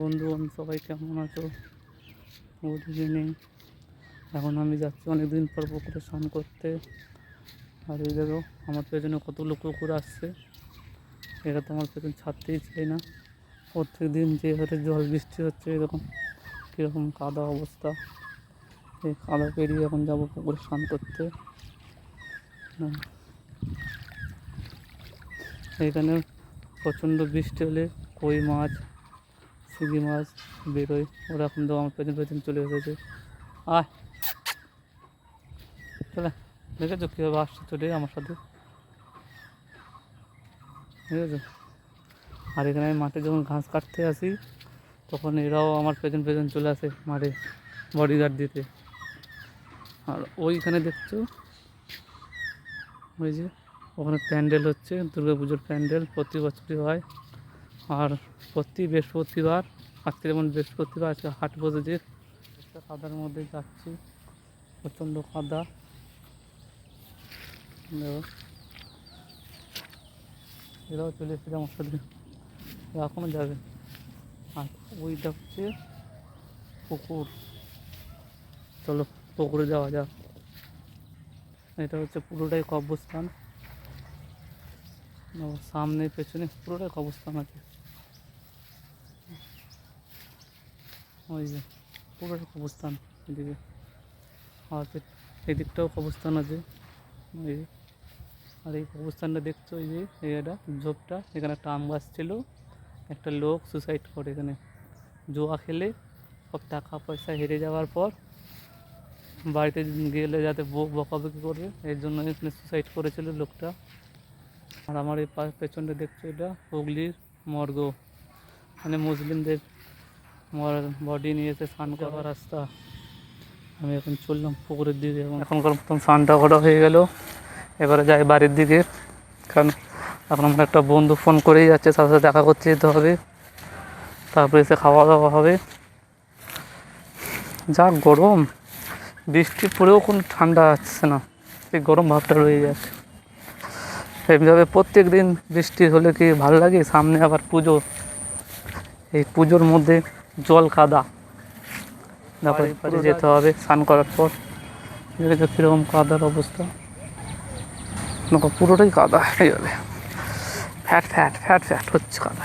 বন্ধুগণ সবাই কেমন আছো? Good evening. এখন আমি যাচ্ছি অনেকদিন পর পুকুরে স্নান করতে। আর এই দেখো আমার পেছনে কতগুলো কুকুর আসছে। এটা তো আমার পেছনে ছাড়তেই চাই না। প্রত্যেক দিন যে হারে জল বৃষ্টি হচ্ছে এরকম কীরকম কাদা অবস্থা। এই কাদা পেরিয়ে এখন যাবো পুকুরে স্নান করতে। এখানে প্রচণ্ড বৃষ্টি হলে কই মাছ, শিঙি মাছ বেরোয়। ওরা এখন তো আমার পেছন পেছন চলে এসেছে। আয় চলে, দেখেছো কীভাবে আসছে চলে আমার সাথে, ঠিক আছে। আর এখানে আমি মাঠে যখন ঘাস কাটতে আসি তখন এরাও আমার পেছন পেছন চলে আসে মাঠে বডিগার্ড দিতে। আর ওইখানে দেখছো ওই যে ওখানে প্যান্ডেল হচ্ছে, দুর্গাপুজোর প্যান্ডেল প্রতি বছরই হয়। আর প্রতি বৃহস্পতিবার, আজকে যেমন বৃহস্পতিবার আজকে হাট বসেছে। একটা কাদার মধ্যে যাচ্ছি, প্রচণ্ড কাদা। দেখো এরাও চলে এসেছে আমার সাথে, এখনও যাবে। আর ওইটা হচ্ছে পুকুর, চলো পুকুরে যাওয়া যাক। এটা হচ্ছে পুরোটাই কবরস্থান, সামনে পেছনে পুরোটাই কবরস্থান আছে। ওই যে পুরোটা কবরস্থান এদিকে, আর এদিকটাও কবরস্থান আছে। এই আর এই কবরস্থানটা দেখছো, এই যে এটা ঝোপটা, এখানে একটা আম গাছ ছিল। একটা লোক সুসাইড করে এখানে, জুয়া খেলে সব টাকা পয়সা হেরে যাওয়ার পর বাড়িতে গেলে যাতে বকাবকি করবে, এর জন্য এখানে সুসাইড করেছিল লোকটা। আর আমার এই পেছনটা দেখছো, এটা হুগলির মর্গ, মানে মুসলিমদের বডি নিয়ে এসে স্নান করার রাস্তা। আমি এখন চললাম পুকুরের দিকে। এখনকার মতন স্নানটা করা হয়ে গেল, এবারে যাই বাড়ির দিকে। কারণ এখন আমার একটা বন্ধু ফোন করেই যাচ্ছে, তার সাথে দেখা করতে যেতে হবে, তারপরে এসে খাওয়া দাওয়া হবে। যা গরম, বৃষ্টি পড়েও কোনো ঠান্ডা আসছে না, এই গরম ভাবটা রয়ে যাচ্ছে। এইভাবে প্রত্যেক দিন বৃষ্টি হলে কি ভালো লাগে? সামনে আবার পুজো, এই পুজোর মধ্যে জল কাদা, তারপরে যেতে হবে স্নান করার পর। দেখেছো কীরকম কাদার অবস্থা, পুরোটাই কাদা হয়ে যাবে, ফ্যাট ফ্যাট ফ্যাট ফ্যাট হচ্ছে কাদা।